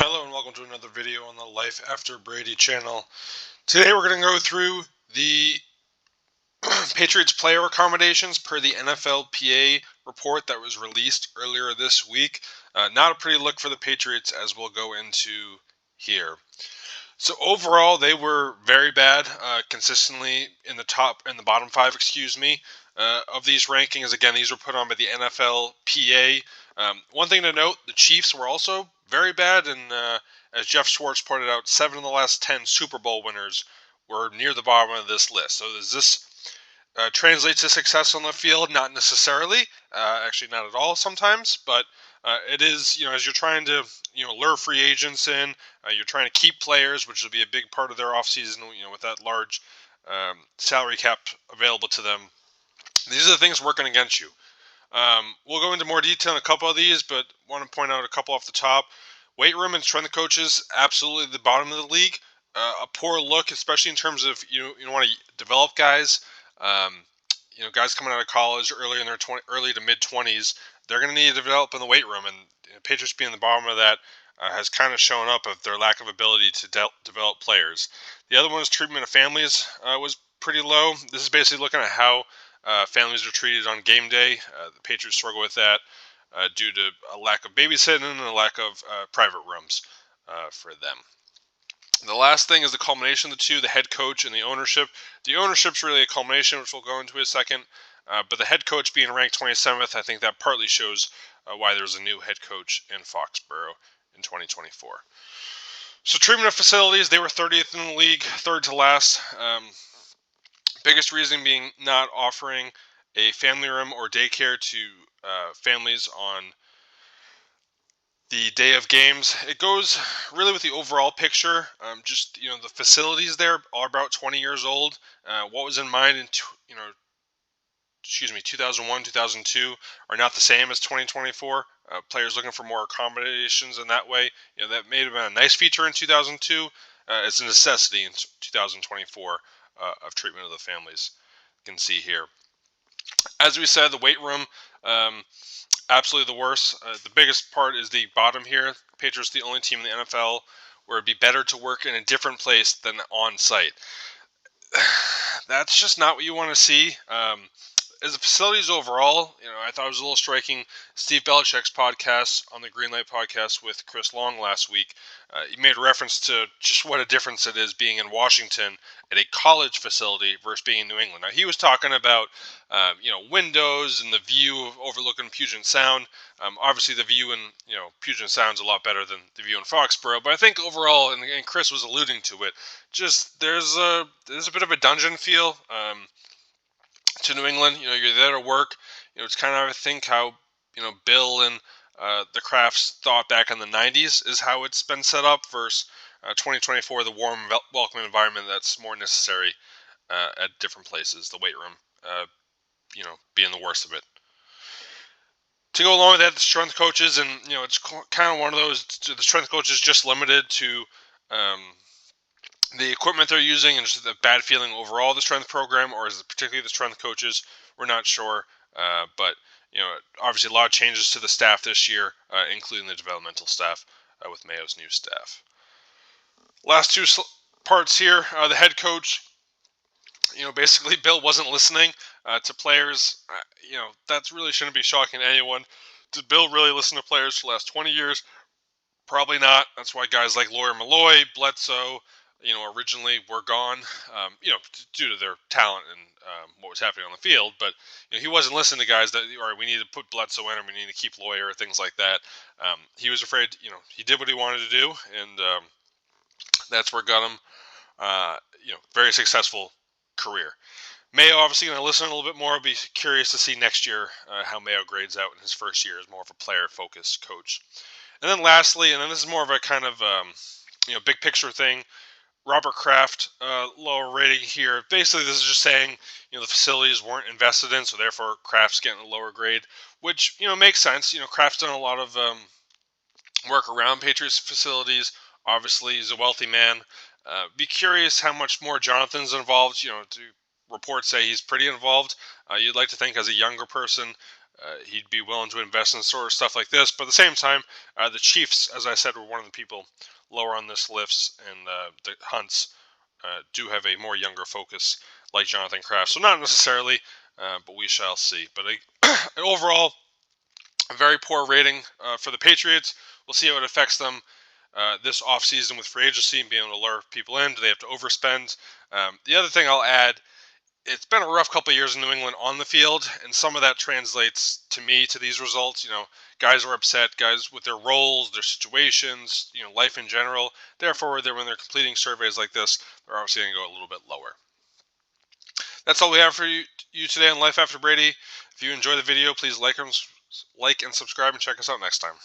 Hello and welcome to another video on the Life After Brady channel. Today we're going to go through the Patriots player accommodations per the NFLPA report that was released earlier this week. Not a pretty look for the Patriots, as we'll go into here. So overall, they were very bad, consistently in the bottom five, of these rankings. Again, these were put on by the NFLPA. One thing to note, the Chiefs were also very bad, and as Jeff Schwartz pointed out, 7 of the last 10 Super Bowl winners were near the bottom of this list. So does this translate to success on the field? Not necessarily. Actually, not at all sometimes, but it is, as you're trying to, lure free agents in, you're trying to keep players, which will be a big part of their offseason, with that large salary cap available to them. These are the things working against you. We'll go into more detail in a couple of these, but want to point out a couple off the top. Weight room and strength coaches, absolutely the bottom of the league. A poor look, especially in terms of you want to develop guys. Guys coming out of college early in their early to mid 20s, they're going to need to develop in the weight room, and Patriots being the bottom of that has kind of shown up of their lack of ability to develop players. The other one is treatment of families was pretty low. This is basically looking at how families are treated on game day. The Patriots struggle with that due to a lack of babysitting and a lack of private rooms for them. The last thing is the culmination of the two, the head coach and the ownership. The ownership's really a culmination, which we'll go into in a second. But the head coach being ranked 27th, I think that partly shows why there's a new head coach in Foxborough in 2024. So treatment of facilities, they were 30th in the league, third to last. Biggest reason being not offering a family room or daycare to families on the day of games. It goes really with the overall picture. The facilities there are about 20 years old. What was in mind in 2001, 2002 are not the same as 2024. Players looking for more accommodations in that way. That may have been a nice feature in 2002. It's a necessity in 2024 of treatment of the families. You can see here. As we said, the weight room. Absolutely the worst. The biggest part is the bottom here. Patriots the only team in the NFL where it'd be better to work in a different place than on site. That's just not what you want to see. As the facilities overall, I thought it was a little striking. Steve Belichick's podcast on the Greenlight podcast with Chris Long last week, he made reference to just what a difference it is being in Washington at a college facility versus being in New England. Now, he was talking about, windows and the view of overlooking Puget Sound. Obviously, the view in, Puget Sound is a lot better than the view in Foxborough. But I think overall, and Chris was alluding to it, just there's a bit of a dungeon feel. To New England, you're there to work. It's kind of, I think, how, Bill and the Crafts thought back in the 90s is how it's been set up versus 2024, the warm, welcoming environment that's more necessary at different places, the weight room, being the worst of it. To go along with that, the strength coaches, and, it's kind of one of those, the strength coaches just limited to the equipment they're using and just the bad feeling overall the strength program, or is it particularly the strength coaches? We're not sure. But obviously a lot of changes to the staff this year, including the developmental staff with Mayo's new staff. Last two parts here, the head coach. Basically Bill wasn't listening to players. That really shouldn't be shocking to anyone. Did Bill really listen to players for the last 20 years? Probably not. That's why guys like Lawyer Malloy, Bledsoe, originally were gone, due to their talent and what was happening on the field. But he wasn't listening to guys that, all right, we need to put Bledsoe in, or we need to keep Lawyer, or things like that. He was afraid. He did what he wanted to do, and that's where got him. Very successful career. Mayo obviously going to listen a little bit more. I'll be curious to see next year how Mayo grades out in his first year as more of a player-focused coach. And then lastly, and then this is more of a kind of big picture thing. Robert Kraft, lower rating here. Basically, this is just saying, the facilities weren't invested in, so therefore Kraft's getting a lower grade, which, makes sense. Kraft's done a lot of work around Patriots facilities. Obviously, he's a wealthy man. Be curious how much more Jonathan's involved. Reports say he's pretty involved. You'd like to think as a younger person, he'd be willing to invest in sort of stuff like this. But at the same time, the Chiefs, as I said, were one of the people lower on this list, and the Hunts do have a more younger focus, like Jonathan Kraft. So not necessarily, but we shall see. But overall, a very poor rating for the Patriots. We'll see how it affects them this offseason with free agency and being able to lure people in. Do they have to overspend? The other thing I'll add, it's been a rough couple of years in New England on the field, and some of that translates to me to these results. Guys are upset, guys with their roles, their situations, life in general. Therefore, when they're completing surveys like this, they're obviously going to go a little bit lower. That's all we have for you today on Life After Brady. If you enjoy the video, please like and subscribe, and check us out next time.